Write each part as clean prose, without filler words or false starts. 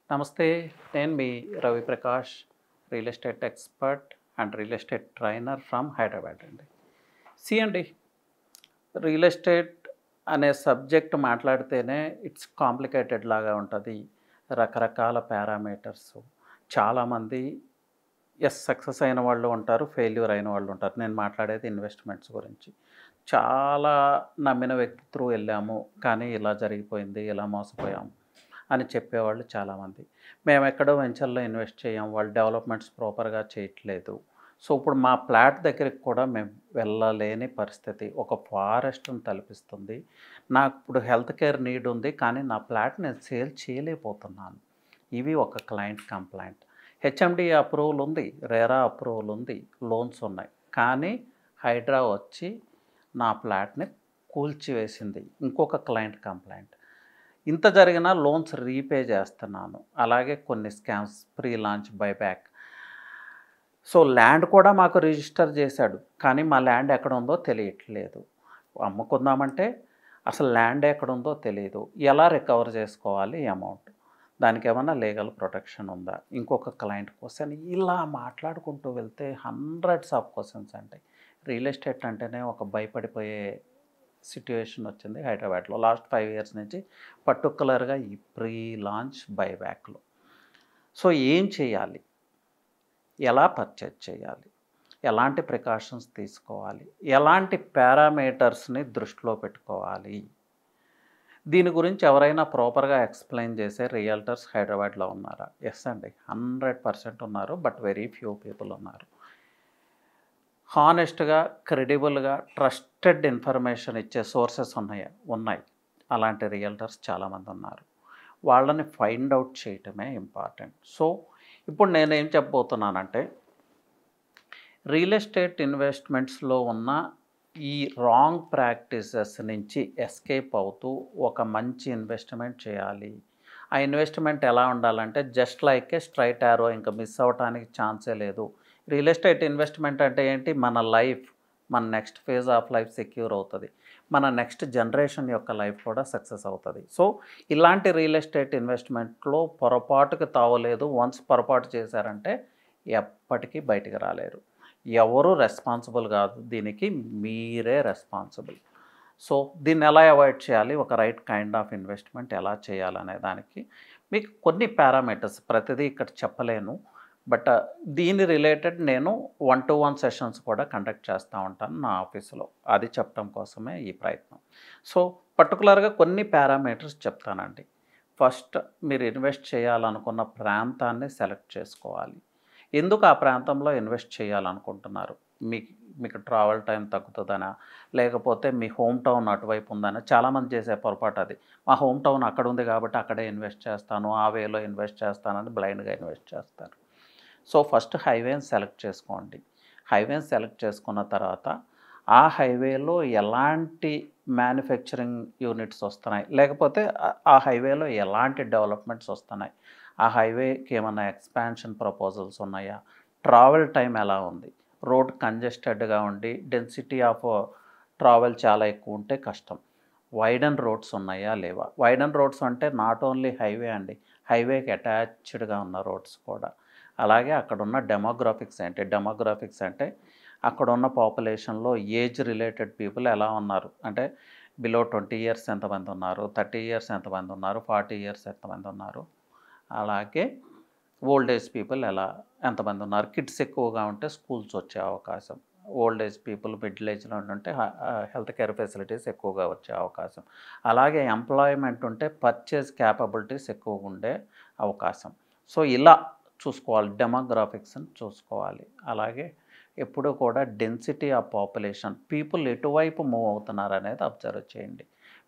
నమస్తే. నేను మీ Ravi Prakash, real estate expert and real estate trainer from Hyderabad అండి. అండి, రియల్ ఎస్టేట్ అనే సబ్జెక్ట్ మాట్లాడితేనే ఇట్స్ కాంప్లికేటెడ్ లాగా ఉంటుంది. రకరకాల పారామీటర్స్, చాలామంది సక్సెస్ అయిన వాళ్ళు ఉంటారు, ఫెయిల్యూర్ అయిన వాళ్ళు ఉంటారు. నేను మాట్లాడేది ఇన్వెస్ట్మెంట్స్ గురించి. చాలా నమ్మిన వ్యక్తి త్రూ వెళ్ళాము, కానీ ఇలా జరిగిపోయింది, ఇలా మోసపోయాము అని చెప్పేవాళ్ళు చాలామంది. మేము ఎక్కడో వెంచర్‌లో ఇన్వెస్ట్ చేయం, వాళ్ళు డెవలప్‌మెంట్స్ ప్రాపర్‌గా చేయట్లేదు. సో, ఇప్పుడు మా ఫ్లాట్ దగ్గరికి కూడా మేము వెళ్ళలేని పరిస్థితి. ఒక ఫారెస్ట్‌ని తలపిస్తుంది. నాకు ఇప్పుడు హెల్త్ కేర్ నీడ్ ఉంది, కానీ నా ఫ్లాట్ నేను సేల్ చేయలేకపోతున్నాను. ఇవి ఒక క్లయింట్ కంప్లెయింట్. హెచ్ఎండీ అప్రూవల్ ఉంది, రెరా అప్రూవల్ ఉంది, లోన్స్ ఉన్నాయి. కానీ హైడ్రా వచ్చి నా ఫ్లాట్‌ని కూల్చివేసింది. ఇంకొక క్లయింట్ కంప్లెయింట్. ఇంత జరిగినా లోన్స్ రీపే చేస్తున్నాను. అలాగే కొన్ని scams, pre launch buyback. So, land కూడా మాకు రిజిస్టర్ చేశాడు, కానీ మా ల్యాండ్ ఎక్కడుందో తెలియట్లేదు. అమ్ముకుందామంటే అసలు ల్యాండ్ ఎక్కడుందో తెలీదు. ఎలా రికవర్ చేసుకోవాలి ఈ అమౌంట్? దానికేమన్నా లీగల్ ప్రొటెక్షన్ ఉందా? ఇంకొక క్లయింట్ క్వెషన్. ఇలా మాట్లాడుకుంటూ వెళ్తే హండ్రెడ్స్ ఆఫ్ క్వెషన్స్ అండి. రియల్ ఎస్టేట్ అంటేనే ఒక భయపడిపోయే సిట్యుయేషన్ వచ్చింది హైదరాబాద్లో లాస్ట్ 5 ఇయర్స్ నుంచి, పర్టిక్యులర్గా ఈ ప్రీ లాంచ్ బైబ్యాక్లో. సో, ఏం చేయాలి? ఎలా పర్చేజ్ చేయాలి? ఎలాంటి ప్రికాషన్స్ తీసుకోవాలి? ఎలాంటి పారామీటర్స్ని దృష్టిలో పెట్టుకోవాలి? దీని గురించి ఎవరైనా ప్రాపర్గా ఎక్స్‌ప్లెయిన్ చేసే రియల్టర్స్ హైదరాబాద్లో ఉన్నారా? యెస్ అండి, 100% ఉన్నారు. బట్ వెరీ ఫ్యూ పీపుల్ ఉన్నారు. హానెస్ట్‌గా, క్రెడిబుల్‌గా, ట్రస్టెడ్ ఇన్ఫర్మేషన్ ఇచ్చే సోర్సెస్ ఉన్నాయి. అలాంటి రియల్టర్స్ చాలామంది ఉన్నారు. వాళ్ళని ఫైండ్ అవుట్ చేయటమే ఇంపార్టెంట్. సో, ఇప్పుడు నేనేం చెప్పబోతున్నానంటే, రియల్ ఎస్టేట్ ఇన్వెస్ట్మెంట్స్‌లో ఉన్న ఈ రాంగ్ ప్రాక్టీసెస్ నుంచి ఎస్కేప్ అవుతూ ఒక మంచి ఇన్వెస్ట్మెంట్ చేయాలి. ఆ ఇన్వెస్ట్మెంట్ ఎలా ఉండాలంటే జస్ట్ లైక్ ఏ స్ట్రెయిట్ యారో, ఇంకా మిస్ అవ్వటానికి ఛాన్సే లేదు. రియల్ ఎస్టేట్ ఇన్వెస్ట్మెంట్ అంటే ఏంటి? మన లైఫ్, మన next phase of life secure అవుతుంది. మన నెక్స్ట్ జనరేషన్ యొక్క లైఫ్ కూడా సక్సెస్ అవుతుంది. సో, ఇలాంటి రియల్ ఎస్టేట్ ఇన్వెస్ట్మెంట్‌లో పొరపాటుకి తావులేదు. వన్స్ పొరపాటు చేశారంటే ఎప్పటికీ బయటికి రాలేరు. ఎవరు రెస్పాన్సిబుల్ కాదు, దీనికి మీరే రెస్పాన్సిబుల్. సో, దీన్ని ఎలా అవాయిడ్ చేయాలి? ఒక రైట్ కైండ్ ఆఫ్ ఇన్వెస్ట్మెంట్ ఎలా చేయాలనే దానికి మీకు కొన్ని పారామీటర్స్, ప్రతిదీ ఇక్కడ చెప్పలేను. బట్ దీని రిలేటెడ్ నేను 1-to-1 సెషన్స్ కూడా కండక్ట్ చేస్తూ ఉంటాను నా ఆఫీసులో. అది చెప్పడం కోసమే ఈ ప్రయత్నం. సో, పర్టికులర్గా కొన్ని పారామీటర్స్ చెప్తానండి. ఫస్ట్, మీరు ఇన్వెస్ట్ చేయాలనుకున్న ప్రాంతాన్ని సెలెక్ట్ చేసుకోవాలి. ఎందుకు ఆ ప్రాంతంలో ఇన్వెస్ట్ చేయాలనుకుంటున్నారు? మీకు మీకు ట్రావెల్ టైం తగ్గుతుందనా? లేకపోతే మీ హోమ్ టౌన్ అటువైపు ఉందనా? చాలామంది చేసే పొరపాటు అది. మా హోమ్ టౌన్ అక్కడ ఉంది కాబట్టి అక్కడే ఇన్వెస్ట్ చేస్తాను, ఆ వేలో ఇన్వెస్ట్ చేస్తానని బ్లైండ్‌గా ఇన్వెస్ట్ చేస్తారు. సో, ఫస్ట్ హైవేని సెలెక్ట్ చేసుకోండి. హైవేని సెలెక్ట్ చేసుకున్న తర్వాత ఆ హైవేలో ఎలాంటి మ్యానుఫ్యాక్చరింగ్ యూనిట్స్ వస్తున్నాయి, లేకపోతే ఆ హైవేలో ఎలాంటి డెవలప్మెంట్స్ వస్తున్నాయి, ఆ హైవేకి ఏమన్నా ఎక్స్పాన్షన్ ప్రపోజల్స్ ఉన్నాయా, ట్రావెల్ టైం ఎలా ఉంది, రోడ్ కంజెస్టెడ్గా ఉండి డెన్సిటీ ఆఫ్ ట్రావెల్ చాలా ఎక్కువ ఉంటే కష్టం. వైడన్ రోడ్స్ ఉన్నాయా లేవా? వైడన్ రోడ్స్ అంటే నాట్ ఓన్లీ హైవే అండి, హైవేకి అటాచ్డ్గా ఉన్న రోడ్స్ కూడా. అలాగే అక్కడున్న డెమోగ్రాఫిక్స్ ఏంటి? డెమోగ్రాఫిక్స్ అంటే అక్కడున్న పాపులేషన్లో ఏజ్ రిలేటెడ్ పీపుల్ ఎలా ఉన్నారు, అంటే బిలో 20 ఇయర్స్ ఎంతమంది ఉన్నారు, 30 ఇయర్స్ ఎంతమంది ఉన్నారు, 40 ఇయర్స్ ఎంతమంది ఉన్నారు, అలాగే ఓల్డ్ ఏజ్ పీపుల్ ఎంతమంది ఉన్నారు. కిడ్స్ ఎక్కువగా ఉంటే స్కూల్స్ వచ్చే అవకాశం, ఓల్డ్ ఏజ్ పీపుల్ మిడిల్ ఏజ్లో ఉంటే హెల్త్ కేర్ ఫెసిలిటీస్ ఎక్కువగా వచ్చే అవకాశం, అలాగే ఎంప్లాయ్మెంట్ ఉంటే పర్చేజ్ క్యాపబిలిటీస్ ఎక్కువగా ఉండే అవకాశం. సో, ఇలా చూసుకోవాలి, డెమోగ్రాఫిక్స్ని చూసుకోవాలి. అలాగే ఎప్పుడూ కూడా డెన్సిటీ ఆఫ్ పాపులేషన్, పీపుల్ ఎటువైపు మూవ్ అవుతున్నారు అనేది అబ్జర్వ్ చేయండి.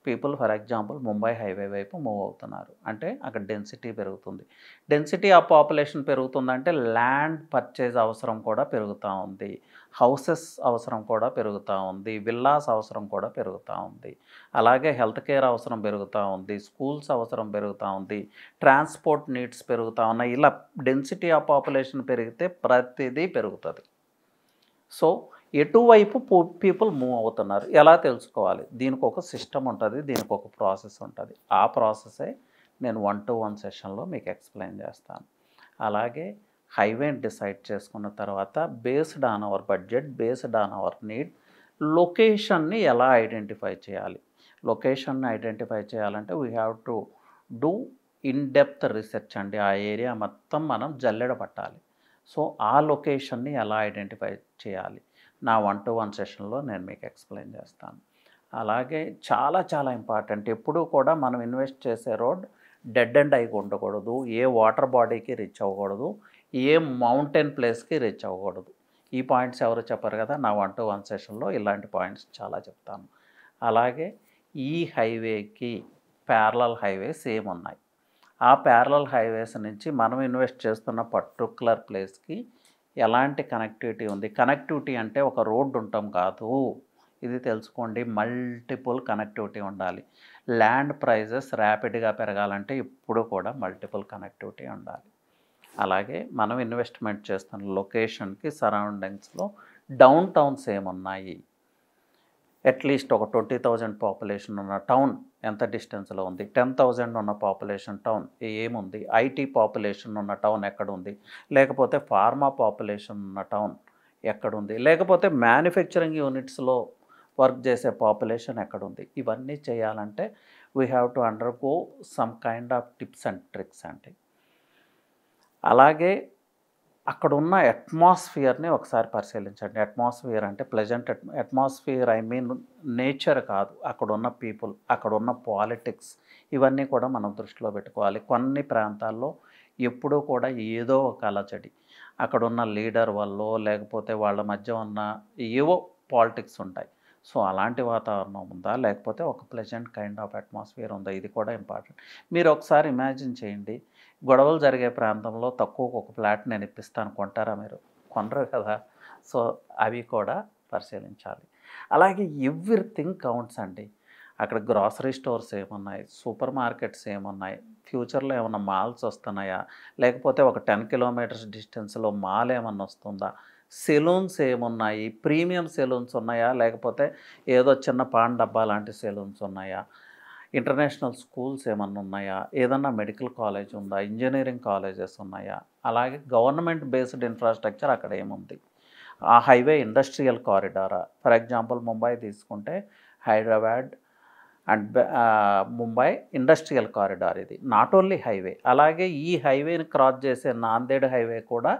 People for example Mumbai highway వైపు మూవ్ అవుతున్నారు అంటే అక్కడ డెన్సిటీ పెరుగుతుంది. డెన్సిటీ ఆఫ్ పాపులేషన్ పెరుగుతుందంటే ల్యాండ్ పర్చేజ్ అవసరం కూడా పెరుగుతూ ఉంది, హౌసెస్ అవసరం కూడా పెరుగుతూ ఉంది, విల్లాస్ అవసరం కూడా పెరుగుతూ ఉంది, అలాగే హెల్త్ కేర్ అవసరం పెరుగుతూ ఉంది, స్కూల్స్ అవసరం పెరుగుతూ ఉంది, ట్రాన్స్పోర్ట్ నీడ్స్ పెరుగుతూ ఉన్నాయి. ఇలా డెన్సిటీ ఆఫ్ పాపులేషన్ పెరిగితే ప్రతిదీ పెరుగుతుంది. సో, ఎటువైపు పీపుల్ మూవ్ అవుతున్నారు ఎలా తెలుసుకోవాలి? దీనికి ఒక సిస్టమ్ ఉంటుంది, దీనికి ఒక ప్రాసెస్ ఉంటుంది. ఆ ప్రాసెసే నేను 1-to-1 సెషన్లో మీకు ఎక్స్ప్లెయిన్ చేస్తాను. అలాగే హైవేని డిసైడ్ చేసుకున్న తర్వాత based on our budget, based on our need, లొకేషన్ని ఎలా ఐడెంటిఫై చేయాలి. లొకేషన్ని ఐడెంటిఫై చేయాలంటే we have to do in depth research అండి. ఆ ఏరియా మొత్తం మనం జల్లెడ పట్టాలి. సో ఆ లొకేషన్ని ఎలా ఐడెంటిఫై చేయాలి, నా 1-to-1 సెషన్లో నేను మీకు ఎక్స్ప్లెయిన్ చేస్తాను. అలాగే చాలా చాలా ఇంపార్టెంట్, ఎప్పుడూ కూడా మనం ఇన్వెస్ట్ చేసే రోడ్ డెడ్ అండ్ అయి ఉండకూడదు, ఏ వాటర్ బాడీకి రీచ్ అవ్వకూడదు, ఏ మౌంటైన్ ప్లేస్కి రీచ్ అవ్వకూడదు. ఈ పాయింట్స్ ఎవరు చెప్పరు కదా, నా 1-to-1 సెషన్లో ఇలాంటి పాయింట్స్ చాలా చెప్తాను. అలాగే ఈ హైవేకి ప్యారలల్ హైవేస్ ఏమున్నాయి, ఆ ప్యారలల్ హైవేస్ నుంచి మనం ఇన్వెస్ట్ చేస్తున్న పర్టికులర్ ప్లేస్కి ఎలాంటి కనెక్టివిటీ ఉంది. కనెక్టివిటీ అంటే ఒక రోడ్డు ఉంటాం కాదు, ఇది తెలుసుకోండి, మల్టిపుల్ కనెక్టివిటీ ఉండాలి. ల్యాండ్ ప్రైజెస్ ర్యాపిడ్గా పెరగాలంటే ఇప్పుడు కూడా మల్టిపుల్ కనెక్టివిటీ ఉండాలి. అలాగే మనం ఇన్వెస్ట్మెంట్ చేస్తున్న లొకేషన్కి సరౌండింగ్స్లో డౌన్ టౌన్స్ ఏమున్నాయి, అట్లీస్ట్ ఒక 20,000 పాపులేషన్ ఉన్న టౌన్ ఎంత డిస్టెన్స్లో ఉంది, 10,000 ఉన్న పాపులేషన్ టౌన్ ఏముంది, ఐటీ పాపులేషన్ ఉన్న టౌన్ ఎక్కడుంది, లేకపోతే ఫార్మా పాపులేషన్ ఉన్న టౌన్ ఎక్కడుంది, లేకపోతే మ్యానుఫ్యాక్చరింగ్ యూనిట్స్లో వర్క్ చేసే పాపులేషన్ ఎక్కడుంది. ఇవన్నీ చేయాలంటే we have to undergo some kind of tips and tricks అండి. అలాగే అక్కడున్న అట్మాస్ఫియర్ని ఒకసారి పరిశీలించండి. అట్మాస్ఫియర్ అంటే pleasant atmosphere, I mean nature కాదు, అక్కడున్న పీపుల్, అక్కడున్న పాలిటిక్స్, ఇవన్నీ కూడా మనం దృష్టిలో పెట్టుకోవాలి. కొన్ని ప్రాంతాల్లో ఎప్పుడూ కూడా ఏదో ఒక అలజడి, అక్కడున్న లీడర్ వల్లో లేకపోతే వాళ్ళ మధ్య ఉన్న ఏవో పాలిటిక్స్ ఉంటాయి. సో అలాంటి వాతావరణం ఉందా, లేకపోతే ఒక ప్లెజెంట్ కైండ్ ఆఫ్ అట్మాస్ఫియర్ ఉందా, ఇది కూడా ఇంపార్టెంట్. మీరు ఒకసారి ఇమాజిన్ చేయండి, గొడవలు జరిగే ప్రాంతంలో తక్కువకు ఒక ఫ్లాట్ నేను ఇప్పిస్తాను, కొంటారా మీరు? కొనరు కదా. సో అవి కూడా పరిశీలించాలి. అలాగే ఎవ్రీథింగ్ కౌంట్స్ అండి. అక్కడ గ్రాసరీ స్టోర్స్ ఏమున్నాయి, సూపర్ మార్కెట్స్ ఏమున్నాయి, ఫ్యూచర్లో ఏమన్నా మాల్స్ వస్తున్నాయా, లేకపోతే ఒక 10 కిలోమీటర్స్ డిస్టెన్స్లో మాల్ ఏమన్నా వస్తుందా, సెలూన్స్ ఏమున్నాయి, ప్రీమియం సెలూన్స్ ఉన్నాయా, లేకపోతే ఏదో చిన్న పాన్ డబ్బా లాంటి సెలూన్స్ ఉన్నాయా, ఇంటర్నేషనల్ స్కూల్స్ ఏమన్నా ఉన్నాయా, ఏదన్నా మెడికల్ కాలేజ్ ఉందా, ఇంజనీరింగ్ కాలేజెస్ ఉన్నాయా, అలాగే గవర్నమెంట్ బేస్డ్ ఇన్ఫ్రాస్ట్రక్చర్ అక్కడ ఏముంది, ఆ హైవే ఇండస్ట్రియల్ కారిడారా. ఫర్ ఎగ్జాంపుల్ ముంబై తీసుకుంటే Hyderabad and Mumbai industrial corridor, ఇది నాట్ ఓన్లీ హైవే. అలాగే ఈ హైవేని క్రాస్ చేసే నాందేడ్ హైవే కూడా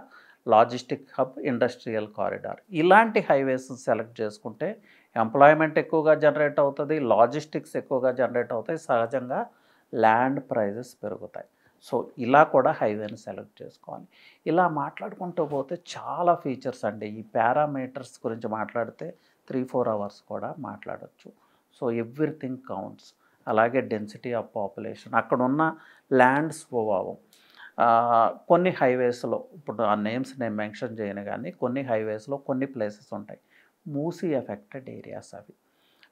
లాజిస్టిక్ హబ్, ఇండస్ట్రియల్ కారిడార్. ఇలాంటి హైవేస్ సెలెక్ట్ చేసుకుంటే ఎంప్లాయ్మెంట్ ఎక్కువగా జనరేట్ అవుతుంది, లాజిస్టిక్స్ ఎక్కువగా జనరేట్ అవుతాయి, సహజంగా ల్యాండ్ ప్రైజెస్ పెరుగుతాయి. సో ఇలా కూడా హైవేని సెలెక్ట్ చేసుకోవాలి. ఇలా మాట్లాడుకుంటూ పోతే చాలా ఫీచర్స్ అండి. ఈ పారామీటర్స్ గురించి మాట్లాడితే 3-4 అవర్స్ కూడా మాట్లాడచ్చు. So everything counts. అలాగే డెన్సిటీ ఆఫ్ పాపులేషన్, అక్కడున్న ల్యాండ్ స్వభావం. కొన్ని హైవేస్లో, ఇప్పుడు ఆ నేమ్స్ నేను మెన్షన్ చేయను కానీ, కొన్ని హైవేస్లో కొన్ని ప్లేసెస్ ఉంటాయి మూసీ ఎఫెక్టెడ్ ఏరియాస్ అవి.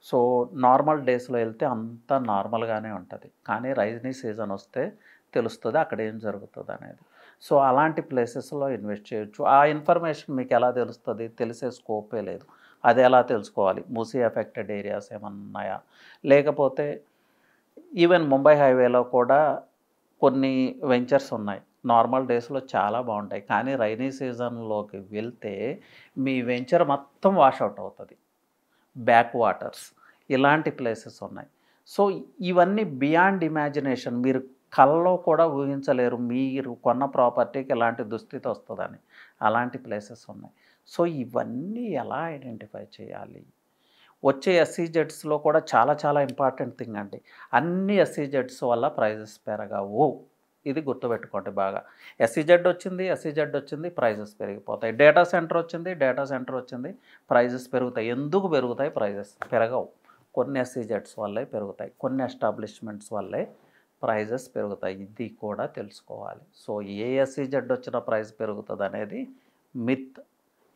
సో నార్మల్ డేస్లో వెళ్తే అంతా నార్మల్గానే ఉంటుంది, కానీ రైనీ సీజన్ వస్తే తెలుస్తుంది అక్కడ ఏం జరుగుతుంది అనేది. సో అలాంటి ప్లేసెస్లో ఇన్వెస్ట్ చేయొచ్చు. ఆ ఇన్ఫర్మేషన్ మీకు ఎలా తెలుస్తుంది, తెలిసే స్కోపే లేదు. అది ఎలా తెలుసుకోవాలి, మూసీ ఎఫెక్టెడ్ ఏరియాస్ ఏమన్నా ఉన్నాయా, లేకపోతే ఈవెన్ ముంబై హైవేలో కూడా కొన్ని వెంచర్స్ ఉన్నాయి, నార్మల్ డేస్లో చాలా బాగుంటాయి, కానీ రైనీ సీజన్లోకి వెళ్తే మీ వెంచర్ మొత్తం వాషౌట్ అవుతుంది. బ్యాక్ వాటర్స్, ఇలాంటి ప్లేసెస్ ఉన్నాయి. సో ఇవన్నీ బియాండ్ ఇమాజినేషన్, మీరు కల్లో కూడా ఊహించలేరు మీరు కొన్న ప్రాపర్టీకి ఎలాంటి దుస్థితి వస్తుందని. అలాంటి ప్లేసెస్ ఉన్నాయి. సో ఇవన్నీ ఎలా ఐడెంటిఫై చేయాలి, వచ్చే ఎస్ఈజెడ్స్లో కూడా చాలా చాలా ఇంపార్టెంట్ థింగ్ అండి. అన్ని ఎస్ఈజెడ్స్ వల్ల ప్రైజెస్ పెరగవు, ఇది గుర్తుపెట్టుకోండి బాగా. ఎస్ఈజెడ్ వచ్చింది, ప్రైజెస్ పెరిగిపోతాయి. డేటా సెంటర్ వచ్చింది, ప్రైజెస్ పెరుగుతాయి. ఎందుకు పెరుగుతాయి? ప్రైజెస్ పెరగవు. కొన్ని ఎస్ఈజెడ్స్ వల్లే పెరుగుతాయి, కొన్ని ఎస్టాబ్లిష్మెంట్స్ వల్లే ప్రైజెస్ పెరుగుతాయి. ఇది కూడా తెలుసుకోవాలి. సో ఏ ఎస్ఈజెడ్ వచ్చినా ప్రైస్ పెరుగుతుంది అనేది మిత్.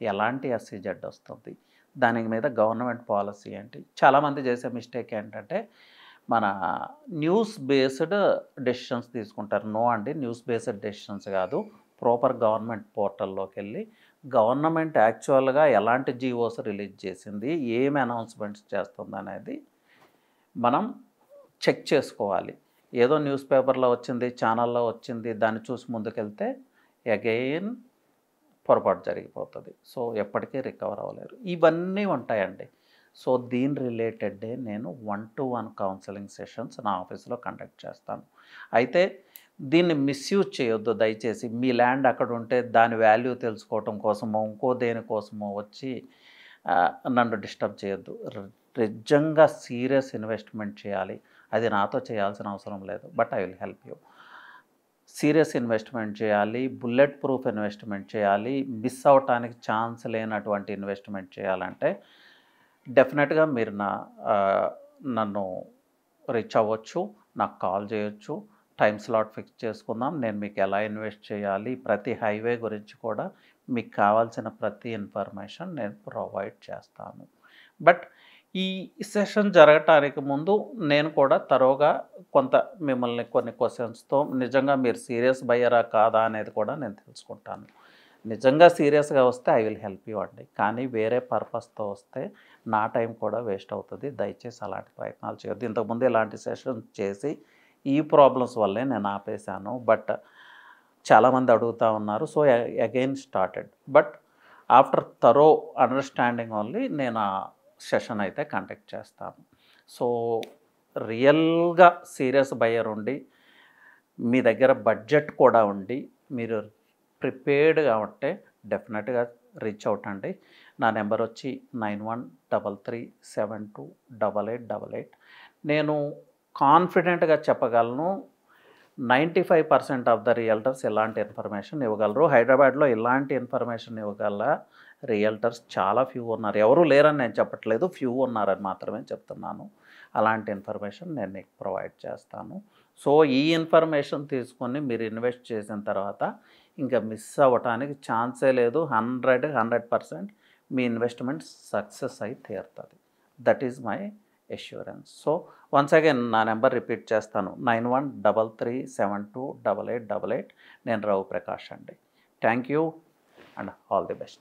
ఎలాంటి ఎస్ఈజెడ్ వస్తుంది, దాని మీద గవర్నమెంట్ పాలసీ ఏంటి. చాలామంది చేసే మిస్టేక్ ఏంటంటే మన న్యూస్ బేస్డ్ డెసిషన్స్ తీసుకుంటారు. నో అండి, న్యూస్ బేస్డ్ డెసిషన్స్ కాదు. ప్రాపర్ గవర్నమెంట్ పోర్టల్లోకి వెళ్ళి గవర్నమెంట్ యాక్చువల్గా ఎలాంటి జీవోస్ రిలీజ్ చేసింది, ఏం అనౌన్స్మెంట్స్ చేస్తుంది అనేది మనం చెక్ చేసుకోవాలి. ఏదో న్యూస్ పేపర్లో వచ్చింది, ఛానల్లో వచ్చింది, దాన్ని చూసి ముందుకెళ్తే అగైన్ పొరపాటు జరిగిపోతుంది. సో ఎప్పటికీ రికవర్ అవ్వలేరు. ఇవన్నీ ఉంటాయండి. సో దీని రిలేటెడే నేను 1-to-1 కౌన్సిలింగ్ సెషన్స్ నా ఆఫీస్లో కండక్ట్ చేస్తాను. అయితే దీన్ని మిస్యూజ్ చేయొద్దు దయచేసి. మీ ల్యాండ్ అక్కడ ఉంటే దాని వాల్యూ తెలుసుకోవటం కోసమో, ఇంకో దేనికోసమో వచ్చి నన్ను డిస్టర్బ్ చేయొద్దు. నిజంగా సీరియస్ ఇన్వెస్ట్మెంట్ చేయాలి. అది నాతో చేయాల్సిన అవసరం లేదు. But I will help you. Serious investment చేయాలి, బుల్లెట్ ప్రూఫ్ ఇన్వెస్ట్మెంట్ చేయాలి, మిస్ అవ్వటానికి ఛాన్స్ లేనటువంటి ఇన్వెస్ట్మెంట్ చేయాలంటే డెఫినెట్గా మీరు నన్ను రీచ్ అవ్వచ్చు, నాకు కాల్ చేయొచ్చు, టైం స్లాట్ ఫిక్స్ చేసుకుందాం. నేను మీకు ఎలా ఇన్వెస్ట్ చేయాలి, ప్రతి హైవే గురించి కూడా మీకు కావాల్సిన ప్రతి ఇన్ఫర్మేషన్ నేను ప్రొవైడ్ చేస్తాను. బట్ ఈ సెషన్ జరగటానికి ముందు నేను కూడా తరోగా కొంత మిమ్మల్ని కొన్ని క్వశ్చన్స్తో నిజంగా మీరు సీరియస్ బయ్యరా కాదా అనేది కూడా నేను తెలుసుకుంటాను. నిజంగా సీరియస్గా వస్తే ఐ విల్ హెల్ప్ యూ అండి. కానీ వేరే పర్పస్తో వస్తే నా టైం కూడా వేస్ట్ అవుతుంది. దయచేసి అలాంటి ప్రయత్నాలు చేయొద్దు. ఇంతకుముందు ఇలాంటి సెషన్స్ చేసి ఈ ప్రాబ్లమ్స్ వల్లే నేను ఆపేశాను. బట్ చాలామంది అడుగుతూ ఉన్నారు. So again started. But after thorough understanding only నేను ఆ సెషన్ అయితే కండక్ట్ చేస్తాను. సో రియల్గా సీరియస్ బయ్యర్ ఉండి మీ దగ్గర బడ్జెట్ కూడా ఉండి మీరు ప్రిపేర్డ్గా ఉంటే డెఫినెట్గా రీచ్ అవుట్ అండి. నా నెంబర్ వచ్చి 9133728888. నేను కాన్ఫిడెంట్గా చెప్పగలను 95% ఆఫ్ ద రియల్టర్స్ ఇలాంటి ఇన్ఫర్మేషన్ ఇవ్వగలరు. హైదరాబాద్లో ఇలాంటి ఇన్ఫర్మేషన్ ఇవ్వగల రియల్టర్స్ చాలా ఫ్యూ ఉన్నారు. ఎవరు లేరని నేను చెప్పట్లేదు, ఫ్యూ ఉన్నారని మాత్రమే చెప్తున్నాను. అలాంటి ఇన్ఫర్మేషన్ నేను మీకు ప్రొవైడ్ చేస్తాను. సో ఈ ఇన్ఫర్మేషన్ తీసుకొని మీరు ఇన్వెస్ట్ చేసిన తర్వాత ఇంకా మిస్ అవ్వటానికి ఛాన్సే లేదు. 100% మీ ఇన్వెస్ట్మెంట్ సక్సెస్ అయి తీరుతుంది. That is my assurance. So once again నా నెంబర్ రిపీట్ చేస్తాను, 9133728888. నేను రఘు ప్రకాష్ అండి. Thank you and all the best.